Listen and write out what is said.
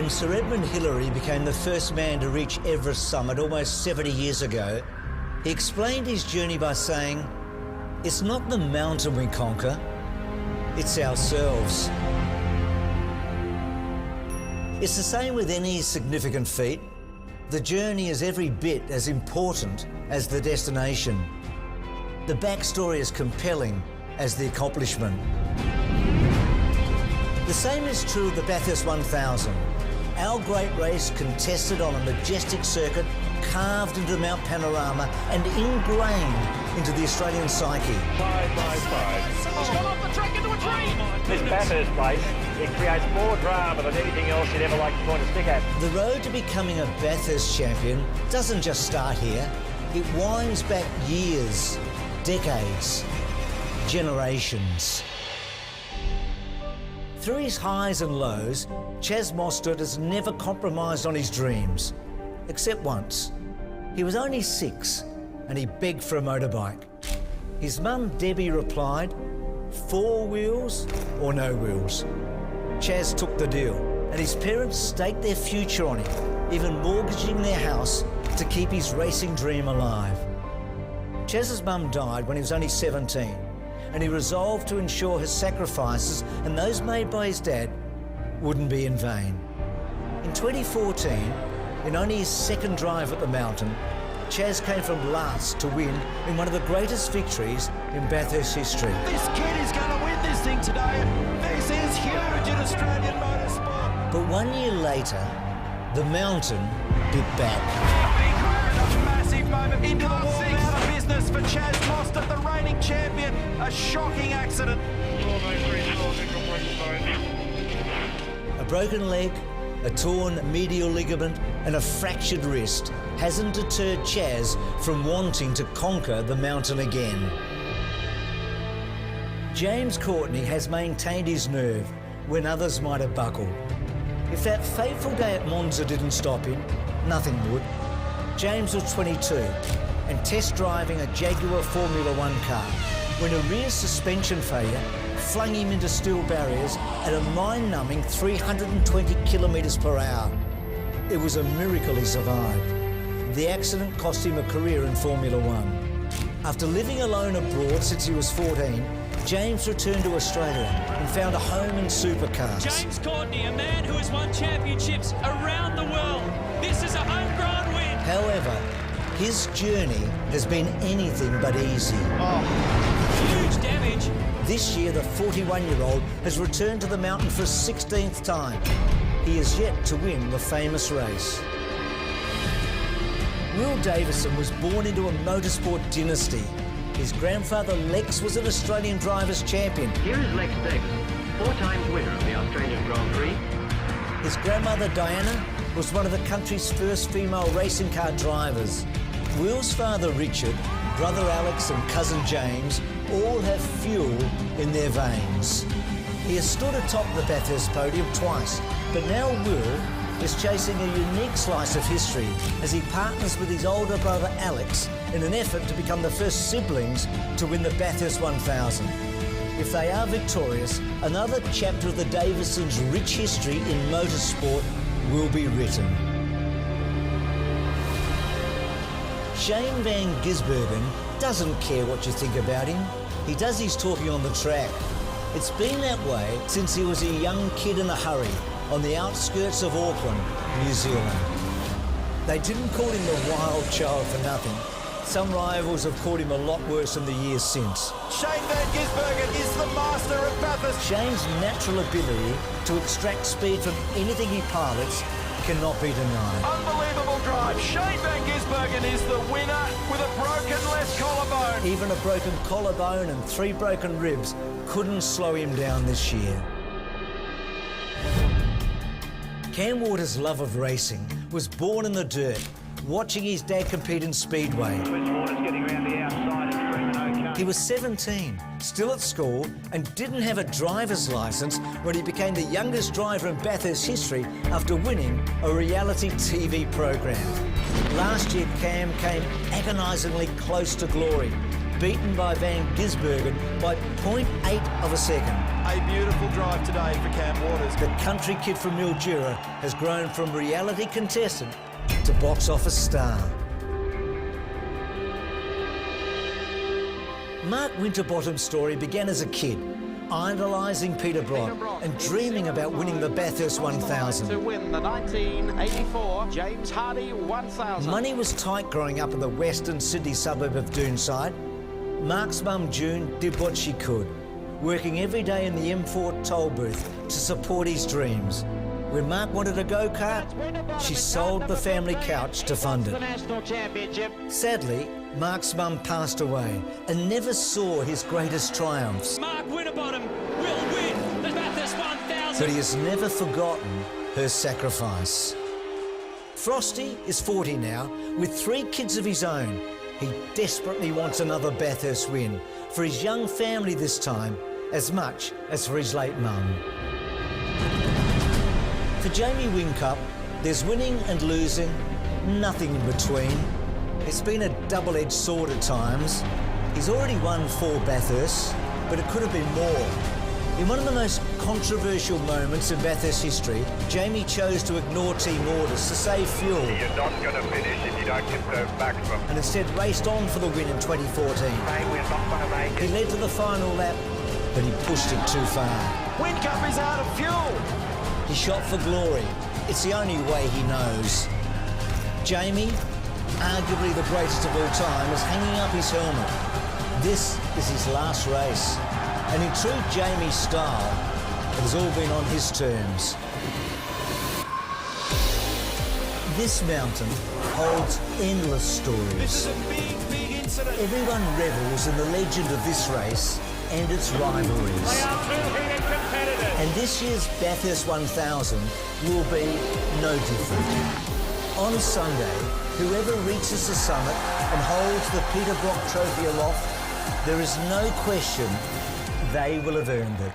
When Sir Edmund Hillary became the first man to reach Everest summit almost 70 years ago, he explained his journey by saying, "It's not the mountain we conquer, it's ourselves." It's the same with any significant feat. The journey is every bit as important as the destination. The backstory is compelling as the accomplishment. The same is true of the Bathurst 1000. Our great race contested on a majestic circuit carved into Mt.Panorama and ingrained into the Australian psyche. Side by side. It's gone off the track into a tree! This Bathurst place, it creates more drama than anything else you'd ever like to point a stick at. The road to becoming a Bathurst champion doesn't just start here. It winds back years, decades, generations. Through his highs and lows, Chas Mostert has never compromised on his dreams, except once. He was only 6 and he begged for a motorbike. His mum, Debbie, replied, 4 wheels or no wheels. Chas took the deal and his parents staked their future on him, even mortgaging their house to keep his racing dream alive. Chas's mum died when he was only 17, and he resolved to ensure his sacrifices and those made by his dad wouldn't be in vain. In 2014, in only his second drive at the mountain, Chas came from last to win in one of the greatest victories in Bathurst history. This kid is going to win this thing today. This is huge in Australian motorsport. But 1 year later, the mountain bit back. A massive moment into the wall, out of business for Chas Mostert, the reigning champion. A shocking accident. A broken leg, a torn medial ligament and a fractured wrist hasn't deterred Chas from wanting to conquer the mountain again. James Courtney has maintained his nerve when others might have buckled. If that fateful day at Monza didn't stop him, nothing would. James was 22 and test driving a Jaguar Formula One car when a rear suspension failure flung him into steel barriers at a mind-numbing 320 kilometres per hour. It was a miracle he survived. The accident cost him a career in Formula One. After living alone abroad since he was 14, James returned to Australia and found a home in supercars. James Courtney, a man who has won championships around the world. This is a homegrown win. However, his journey has been anything but easy. Huge damage. This year, the 41-year-old has returned to the mountain for a 16th time. He is yet to win the famous race. Will Davison was born into a motorsport dynasty. His grandfather Lex was an Australian drivers' champion. Here is Lex Davis, 4-time winner of the Australian Grand Prix. His grandmother Diana was one of the country's first female racing car drivers. Will's father Richard, brother Alex and cousin James all have fuel in their veins. He has stood atop the Bathurst podium twice, but now Will is chasing a unique slice of history as he partners with his older brother Alex in an effort to become the first siblings to win the Bathurst 1000. If they are victorious, another chapter of the Davisons' rich history in motorsport will be written. Shane van Gisbergen doesn't care what you think about him. He does his talking on the track. It's been that way since he was a young kid in a hurry on the outskirts of Auckland, New Zealand. They didn't call him the wild child for nothing. Some rivals have called him a lot worse in the years since. Shane van Gisbergen is the master of Bathurst. Shane's natural ability to extract speed from anything he pilots cannot be denied. Unbelievable drive. Shane van Gisbergen is the winner with a broken left collarbone. Even a broken collarbone and 3 broken ribs couldn't slow him down this year. Cam Waters' love of racing was born in the dirt, watching his dad compete in Speedway. He was 17, still at school, and didn't have a driver's licence when he became the youngest driver in Bathurst history after winning a reality TV program. Last year, Cam came agonisingly close to glory, beaten by Van Gisbergen by 0.8 of a second. A beautiful drive today for Cam Waters. The country kid from Mildura has grown from reality contestant to box office star. Mark Winterbottom's story began as a kid, idolising Peter Brock and dreaming about winning the Bathurst 1000. To win the 1984 James Hardy 1000. Money was tight growing up in the western Sydney suburb of Doonside. Mark's mum, June, did what she could, working every day in the M4 toll booth to support his dreams. When Mark wanted a go-kart, she sold the family couch to fund it. Sadly, Mark's mum passed away and never saw his greatest triumphs. Mark Winterbottom will win the Bathurst 1000. But he has never forgotten her sacrifice. Frosty is 40 now, with 3 kids of his own. He desperately wants another Bathurst win, for his young family this time, as much as for his late mum. For Jamie Whincup, there's winning and losing, nothing in between. It's been a double-edged sword at times. He's already won 4 Bathursts, but it could have been more. In one of the most controversial moments in Bathurst history, Jamie chose to ignore team orders to save fuel. You're not going to finish if you don't get the maximum. And instead raced on for the win in 2014. Hey, we're not going to make He it. led to the final lap, but he pushed it too far. Whincup is out of fuel. He shot for glory. It's the only way he knows. Jamie, arguably the greatest of all time, is hanging up his helmet. This is his last race. And in true Jamie style, it has all been on his terms. This mountain holds endless stories. This is a big incident. Everyone revels in the legend of this race and its rivalries. They are two-heated competitors. And this year's Bathurst 1000 will be no different. On Sunday, whoever reaches the summit and holds the Peter Brock Trophy aloft, there is no question they will have earned it.